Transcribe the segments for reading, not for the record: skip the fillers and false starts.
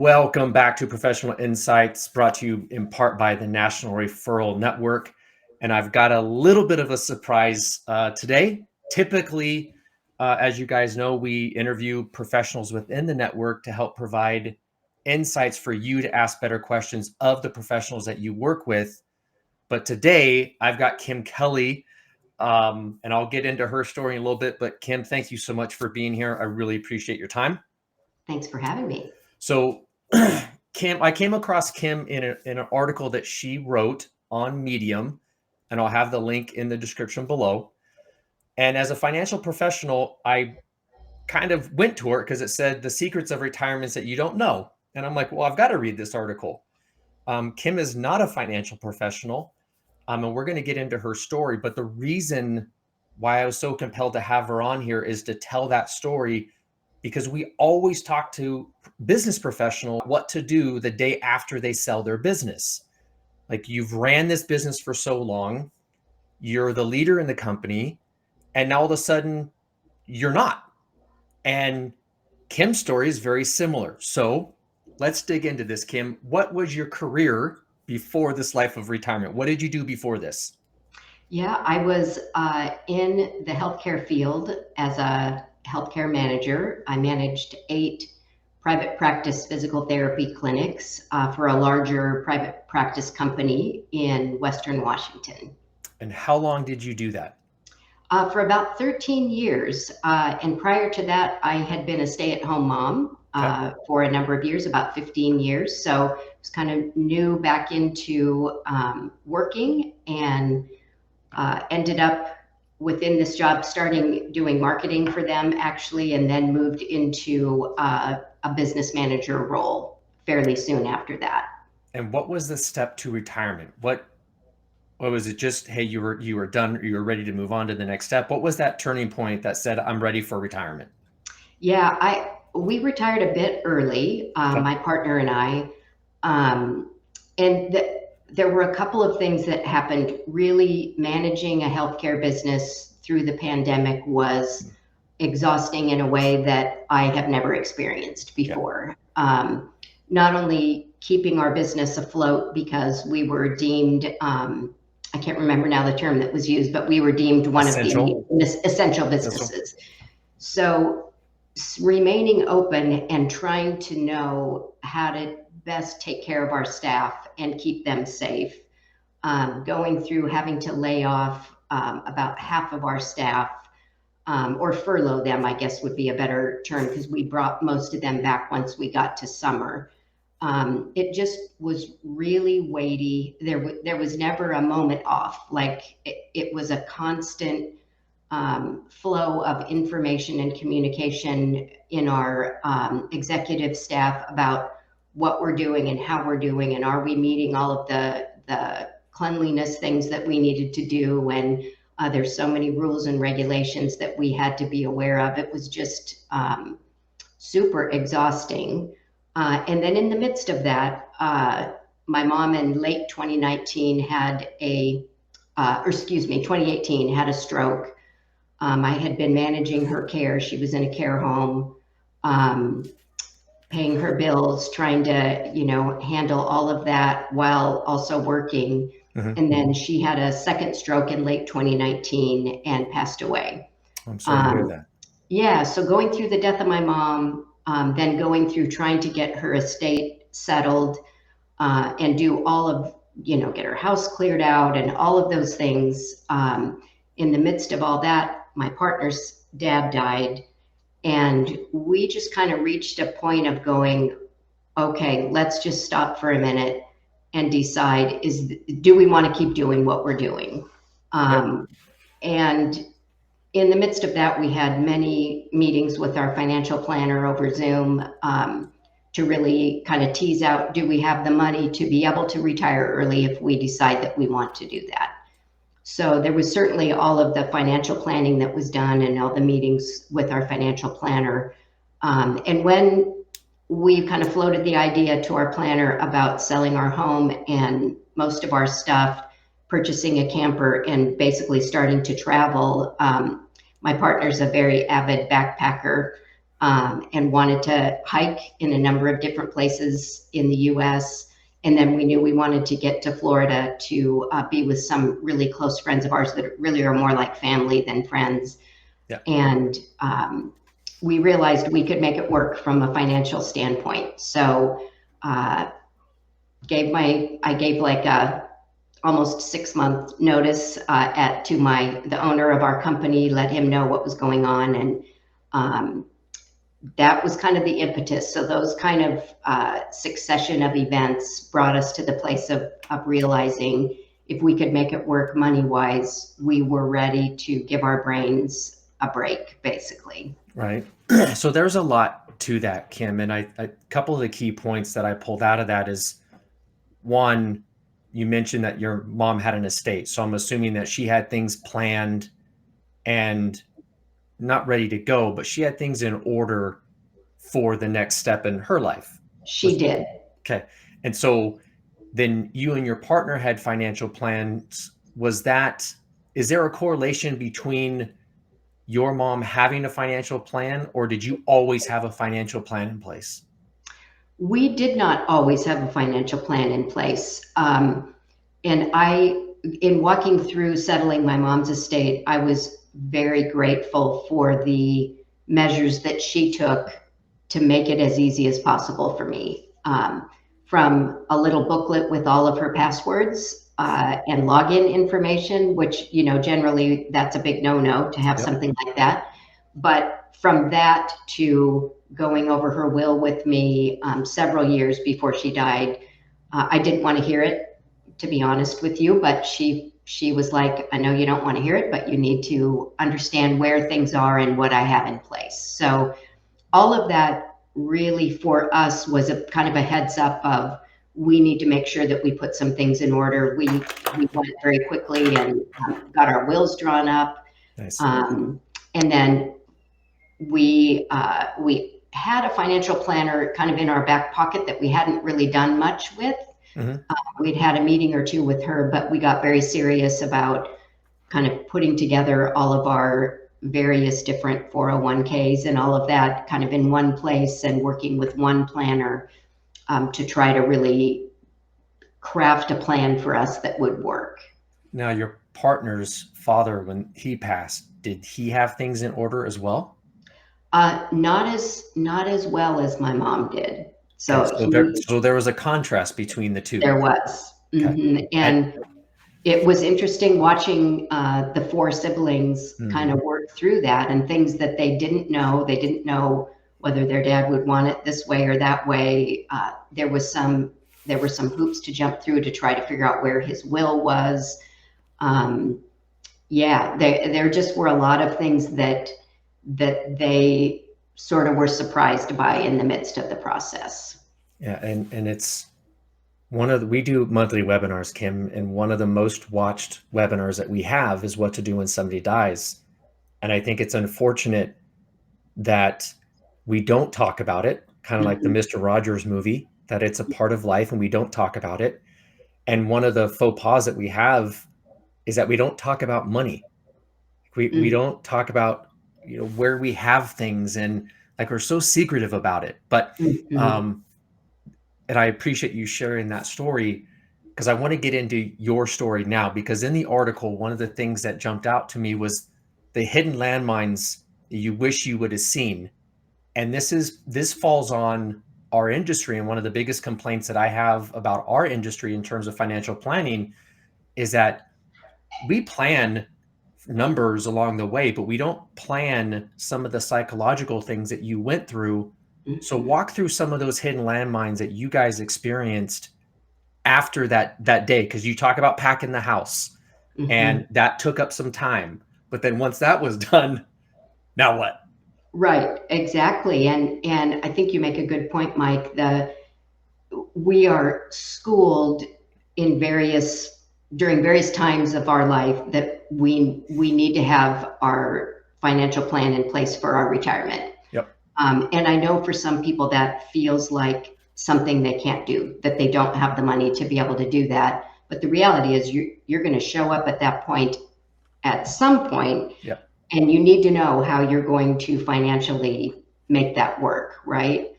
Welcome back to Professional Insights, brought to you in part by the National Referral Network. And I've got a little bit of a surprise today. Typically, as you guys know, we interview professionals within the network to help provide insights for you to ask better questions of the professionals that you work with. But today, I've got Kim Kelley, and I'll get into her story in a little bit. But Kim, thank you so much for being here. I really appreciate your time. Thanks for having me. So, Kim, I came across Kim in an article that she wrote on Medium, and I'll have the link in the description below. And as a financial professional, I kind of went to her because it said the secrets of retirements that you don't know. And I'm like, well, I've got to read this article. Kim is not a financial professional, and we're going to get into her story. But the reason why I was so compelled to have her on here is to tell that story, because we always talk to business professionals what to do the day after they sell their business. Like, you've ran this business for so long, you're the leader in the company, and now all of a sudden you're not. And Kim's story is very similar. So let's dig into this, Kim. What was your career before this life of retirement? What did you do before this? Yeah, I was in the healthcare field as a healthcare manager. I managed 8 private practice physical therapy clinics for a larger private practice company in Western Washington. And how long did you do that? For about 13 years. And prior to that, I had been a stay-at-home mom for a number of years, about 15 years. So I was kind of new back into working, and ended up within this job starting doing marketing for them, actually, and then moved into a business manager role fairly soon after that. And what was the step to retirement? What was it? Just, hey, you were done, you were ready to move on to the next step? What was that turning point that said, I'm ready for retirement? Yeah, we retired a bit early, my partner and I, and there were a couple of things that happened. Really, managing a healthcare business through the pandemic was exhausting in a way that I have never experienced before. Not only keeping our business afloat because we were deemed, I can't remember now the term that was used, but we were deemed one of the essential businesses. So remaining open and trying to know how to best take care of our staff and keep them safe. Going through having to lay off about half of our staff, or furlough them, I guess would be a better term, because we brought most of them back once we got to summer. It just was really weighty. There was never a moment off. Like, it was a constant flow of information and communication in our executive staff about what we're doing and how we're doing, and are we meeting all of the cleanliness things that we needed to do. And there's so many rules and regulations that we had to be aware of. It was just super exhausting. And then in the midst of that, my mom in late 2018 had a stroke. I had been managing her care. She was in a care home, paying her bills, trying to, handle all of that while also working. And then she had a second stroke in late 2019 and passed away. I'm sorry to hear that. Yeah, so going through the death of my mom, then going through trying to get her estate settled, and do all of, get her house cleared out and all of those things. In the midst of all that, my partner's dad died, and we just kind of reached a point of going, okay, let's just stop for a minute and decide, do we want to keep doing what we're doing? And in the midst of that, we had many meetings with our financial planner over Zoom, to really kind of tease out, do we have the money to be able to retire early if we decide that we want to do that? So there was certainly all of the financial planning that was done and all the meetings with our financial planner. And when we kind of floated the idea to our planner about selling our home and most of our stuff, purchasing a camper, and basically starting to travel, my partner's a very avid backpacker. and wanted to hike in a number of different places in the US. And then we knew we wanted to get to Florida to be with some really close friends of ours that really are more like family than friends. Yeah. And we realized we could make it work from a financial standpoint. So I gave like a almost 6 month notice to the owner of our company, let him know what was going on, and that was kind of the impetus. So those kind of succession of events brought us to the place of realizing if we could make it work money wise, we were ready to give our brains a break, basically. Right. So there's a lot to that, Kim, and a couple of the key points that I pulled out of that is, one, you mentioned that your mom had an estate. So I'm assuming that she had things planned and not ready to go, but she had things in order for the next step in her life. She did. Okay. And so then you and your partner had financial plans. Is there a correlation between your mom having a financial plan, or did you always have a financial plan in place? We did not always have a financial plan in place. And in walking through settling my mom's estate, I was very grateful for the measures that she took to make it as easy as possible for me. From a little booklet with all of her passwords and login information, which, generally that's a big no-no to have Yep. something like that. But from that to going over her will with me several years before she died, I didn't want to hear it, to be honest with you, but she was like, I know you don't want to hear it, but you need to understand where things are and what I have in place. So all of that really for us was a kind of a heads up of, we need to make sure that we put some things in order. We went very quickly and got our wills drawn up. Nice. And then we had a financial planner kind of in our back pocket that we hadn't really done much with. Mm-hmm. We'd had a meeting or two with her, but we got very serious about kind of putting together all of our various different 401ks and all of that kind of in one place, and working with one planner to try to really craft a plan for us that would work. Now, your partner's father, when he passed, did he have things in order as well? Not as well as my mom did. So, okay, so there was a contrast between the two. There was. Okay. Mm-hmm. And it was interesting watching the four siblings kind of work through that, and things that they didn't know. They didn't know whether their dad would want it this way or that way. There were some hoops to jump through to try to figure out where his will was. There just were a lot of things that they sort of were surprised by in the midst of the process. Yeah, and it's we do monthly webinars, Kim, and one of the most watched webinars that we have is what to do when somebody dies. And I think it's unfortunate that we don't talk about it, kind of like the Mr. Rogers movie, that it's a part of life and we don't talk about it. And one of the faux pas that we have is that we don't talk about money. We don't talk about, where we have things, and like, we're so secretive about it. But and I appreciate you sharing that story, because I want to get into your story now, because in the article, one of the things that jumped out to me was the hidden landmines that you wish you would have seen. And this falls on our industry. And one of the biggest complaints that I have about our industry in terms of financial planning is that we plan numbers along the way, but we don't plan some of the psychological things that you went through. So walk through some of those hidden landmines that you guys experienced after that day, because you talk about packing the house, and that took up some time. But then once that was done, now what? Right, exactly. And I think you make a good point, Mike. We are schooled during various times of our life that we need to have our financial plan in place for our retirement. Yep. And I know for some people that feels like something they can't do, that they don't have the money to be able to do that. But the reality is you're going to show up at that point at some point. Yep. And you need to know how you're going to financially make that work, right?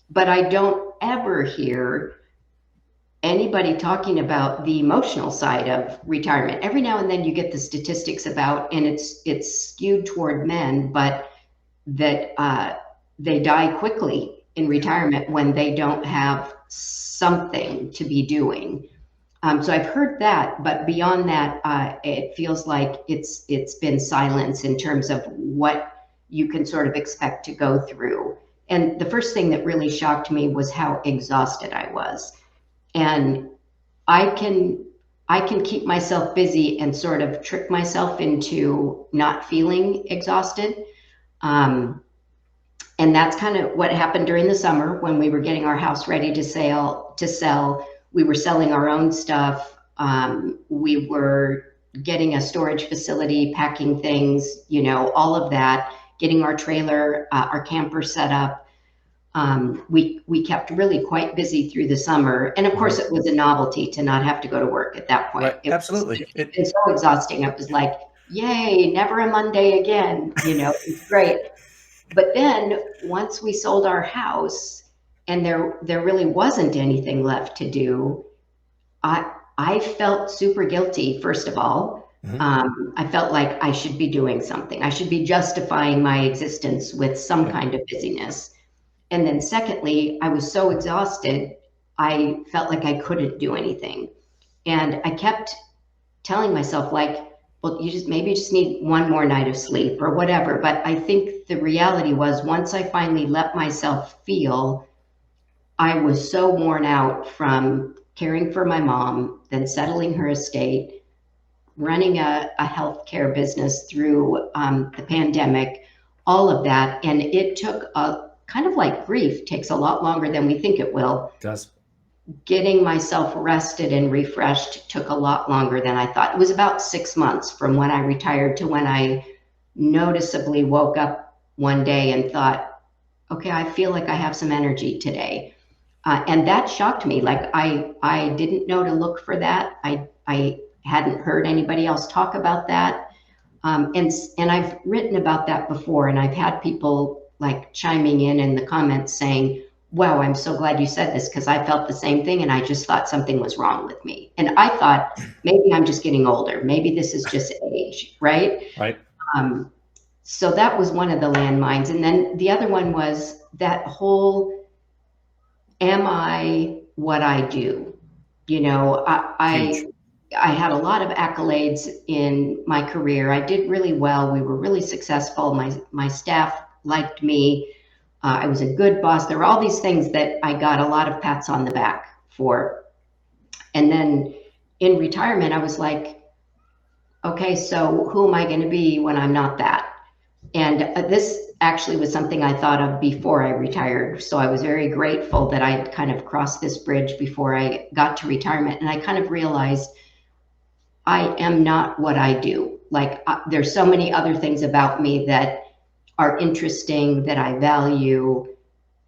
But I don't ever hear anybody talking about the emotional side of retirement. Every now and then you get the statistics about, and it's skewed toward men, but that they die quickly in retirement when they don't have something to be doing. So I've heard that, but beyond that, it feels like it's been silence in terms of what you can sort of expect to go through. And the first thing that really shocked me was how exhausted I was. And I can I can keep myself busy and sort of trick myself into not feeling exhausted. Um, and that's kind of what happened during the summer when we were getting our house ready to sell. We were selling our own stuff. We were getting a storage facility, packing things, all of that, getting our trailer, our camper set up. We kept really quite busy through the summer, and of course, it was a novelty to not have to go to work at that point. Right. Absolutely. It's so exhausting. It was like, yay, never a Monday again. It's great. But then once we sold our house, and there really wasn't anything left to do, I felt super guilty. First of all, I felt like I should be doing something. I should be justifying my existence with some kind of busyness. And then secondly, I was so exhausted, I felt like I couldn't do anything. And I kept telling myself, like, well, maybe you just need one more night of sleep or whatever. But I think the reality was, once I finally let myself feel, I was so worn out from caring for my mom, then settling her estate, running a healthcare business through the pandemic, all of that. And it took a kind of like grief takes a lot longer than we think it will. It does. Getting myself rested and refreshed took a lot longer than I thought. It was about 6 months from when I retired to when I noticeably woke up one day and thought, okay, I feel like I have some energy today. And that shocked me. Like I didn't know to look for that. I hadn't heard anybody else talk about that. And I've written about that before, and I've had people like chiming in the comments saying, wow, I'm so glad you said this, because I felt the same thing and I just thought something was wrong with me. And I thought maybe I'm just getting older. Maybe this is just age, right? Right. So that was one of the landmines. And then the other one was that whole, am I what I do? Huge. I had a lot of accolades in my career. I did really well. We were really successful. My staff liked me. I was a good boss. There were all these things that I got a lot of pats on the back for. And then in retirement, I was like, okay, so who am I going to be when I'm not that? And this actually was something I thought of before I retired. So I was very grateful that I had kind of crossed this bridge before I got to retirement. And I kind of realized I am not what I do. Like there's so many other things about me that are interesting, that I value,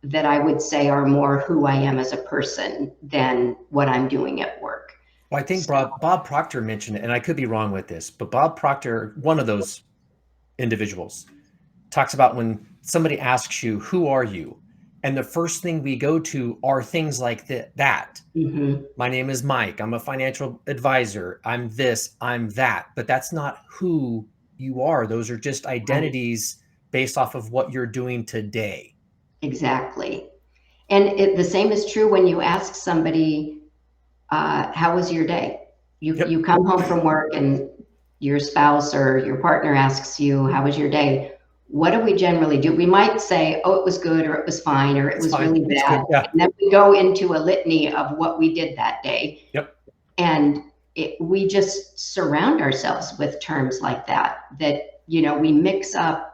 that I would say are more who I am as a person than what I'm doing at work. Well, I think Bob Proctor mentioned it, and I could be wrong with this, but Bob Proctor, one of those individuals, talks about when somebody asks you, who are you? And the first thing we go to are things like that. Mm-hmm. My name is Mike. I'm a financial advisor. I'm this, I'm that. But that's not who you are. Those are just identities based off of what you're doing today. Exactly. And the same is true when you ask somebody, how was your day? You come home from work and your spouse or your partner asks you, how was your day? What do we generally do? We might say, oh, it was good, or it was fine, or it was really bad. Yeah. And then we go into a litany of what we did that day. Yep. And we just surround ourselves with terms like that, we mix up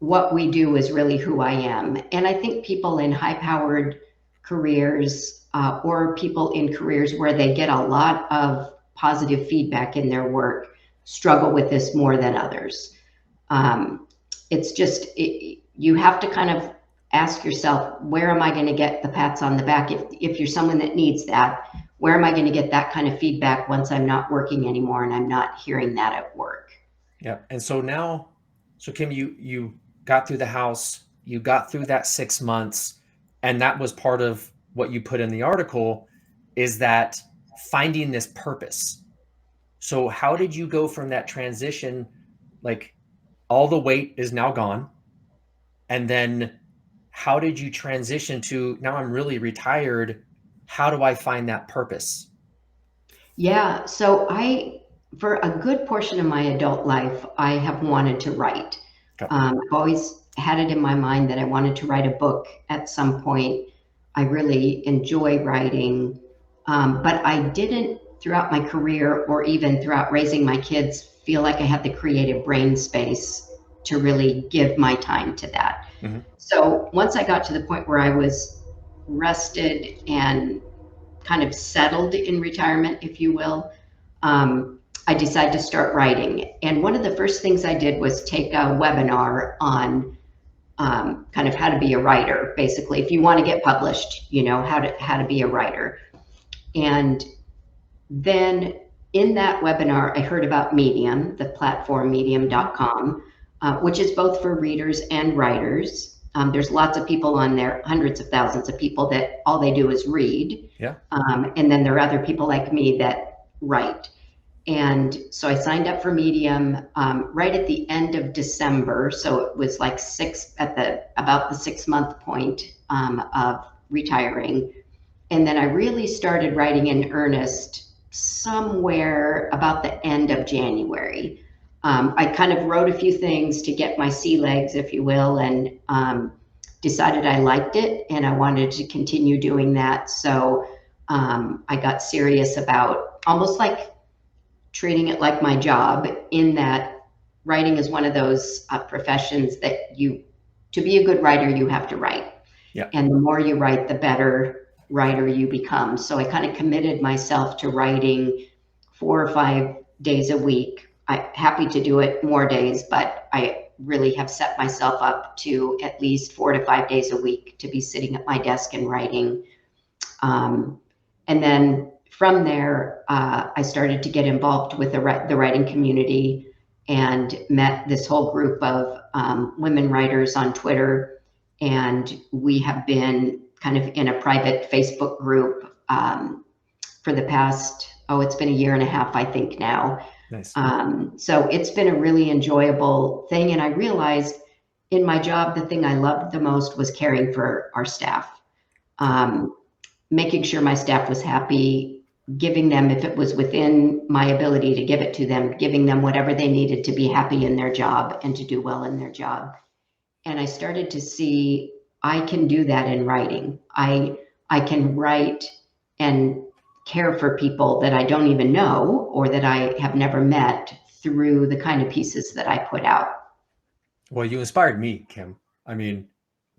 what we do is really who I am. And I think people in high-powered careers or people in careers where they get a lot of positive feedback in their work struggle with this more than others. It's just, you have to kind of ask yourself, where am I going to get the pats on the back? If you're someone that needs that, where am I going to get that kind of feedback once I'm not working anymore and I'm not hearing that at work? Yeah. And so now, Kim, you got through the house, you got through that 6 months, and that was part of what you put in the article, is that finding this purpose. So how did you go from that transition, like all the weight is now gone, and then how did you transition to now I'm really retired? How do I find that purpose? Yeah, so for a good portion of my adult life, I have wanted to write. Okay. I've always had it in my mind that I wanted to write a book at some point. I really enjoy writing, but I didn't throughout my career or even throughout raising my kids feel like I had the creative brain space to really give my time to that. Mm-hmm. So once I got to the point where I was rested and kind of settled in retirement, if you will, I decided to start writing. And one of the first things I did was take a webinar on kind of how to be a writer. Basically, if you want to get published, how to be a writer. And then in that webinar, I heard about Medium, the platform medium.com, which is both for readers and writers. There's lots of people on there, hundreds of thousands of people that all they do is read. Yeah. And then there are other people like me that write. And so I signed up for Medium right at the end of December. So it was like about the 6 month point of retiring. And then I really started writing in earnest somewhere about the end of January. I kind of wrote a few things to get my sea legs, if you will, and decided I liked it and I wanted to continue doing that. So I got serious about almost like treating it like my job, in that writing is one of those professions that to be a good writer, you have to write. Yeah. And the more you write, the better writer you become. So I kind of committed myself to writing 4 or 5 days a week. I'm happy to do it more days, but I really have set myself up to at least 4 to 5 days a week to be sitting at my desk and writing. And then from there, I started to get involved with the writing community and met this whole group of women writers on Twitter. And we have been kind of in a private Facebook group for the past, it's been a year and a half, I think now. Nice. So it's been a really enjoyable thing. And I realized in my job, the thing I loved the most was caring for our staff, making sure my staff was happy, giving them, if it was within my ability to give it to them, giving them whatever they needed to be happy in their job and to do well in their job. And I started to see I can do that in writing. I can write and care for people that I don't even know or that I have never met through the kind of pieces that I put out. Well, you inspired me, Kim. I mean,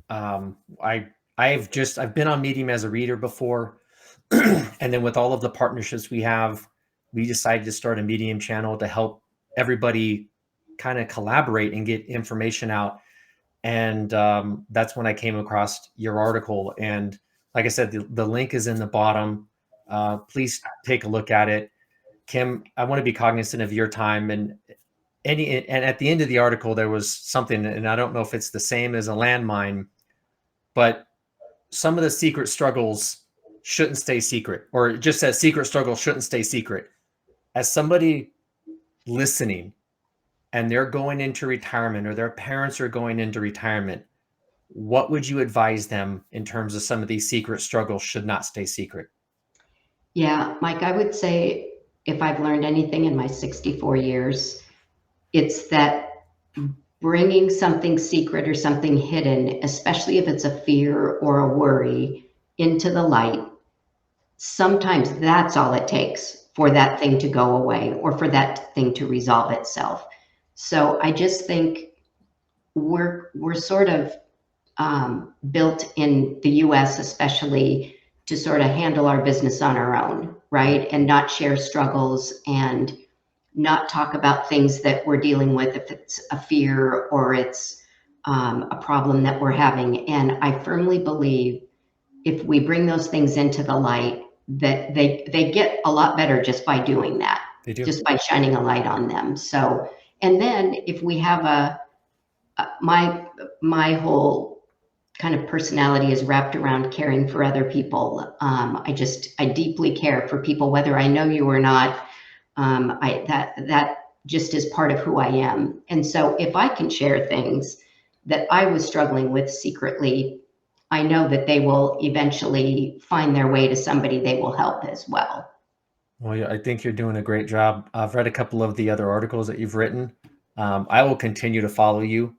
I've been on Medium as a reader before, and then with all of the partnerships we have, we decided to start a Medium channel to help everybody kind of collaborate and get information out. And that's when I came across your article. And like I said, the link is in the bottom. Please take a look at it. Kim, I want to be cognizant of your time, and at the end of the article, there was something, and I don't know if it's the same as a landmine, but some of the secret struggles shouldn't stay secret, or it just says secret struggles shouldn't stay secret. As somebody listening and they're going into retirement, or their parents are going into retirement, what would you advise them in terms of some of these secret struggles should not stay secret? Yeah, Mike, I would say if I've learned anything in my 64 years, it's that bringing something secret or something hidden, especially if it's a fear or a worry, into the light, sometimes that's all it takes for that thing to go away or for that thing to resolve itself. So I just think we're sort of built in the US, especially, to sort of handle our business on our own, right? And not share struggles and not talk about things that we're dealing with if it's a fear or it's a problem that we're having. And I firmly believe if we bring those things into the light, that they get a lot better just by doing that, They do. just by shining a light on them. So, and then if we have my whole kind of personality is wrapped around caring for other people. I deeply care for people, whether I know you or not. That just is part of who I am. And so if I can share things that I was struggling with secretly, I know that they will eventually find their way to somebody they will help as well. Well, yeah, I think you're doing a great job. I've read a couple of the other articles that you've written. I will continue to follow you.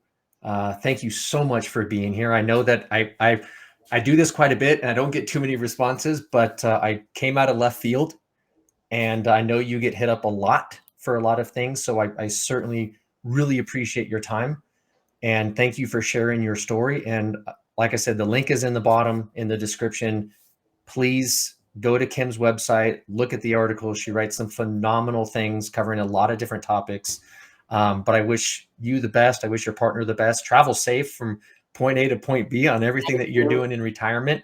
Thank you so much for being here. I know that I do this quite a bit and I don't get too many responses, but I came out of left field and I know you get hit up a lot for a lot of things. So I certainly really appreciate your time and thank you for sharing your story. And like I said, the link is in the bottom in the description. Please go to Kim's website, look at the article. She writes some phenomenal things covering a lot of different topics. But I wish you the best. I wish your partner the best. Travel safe from point A to point B on everything that you're doing in retirement.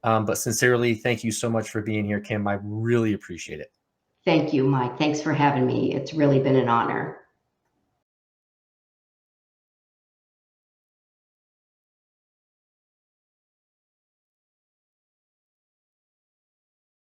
But sincerely, thank you so much for being here, Kim. I really appreciate it. Thank you, Mike. Thanks for having me. It's really been an honor.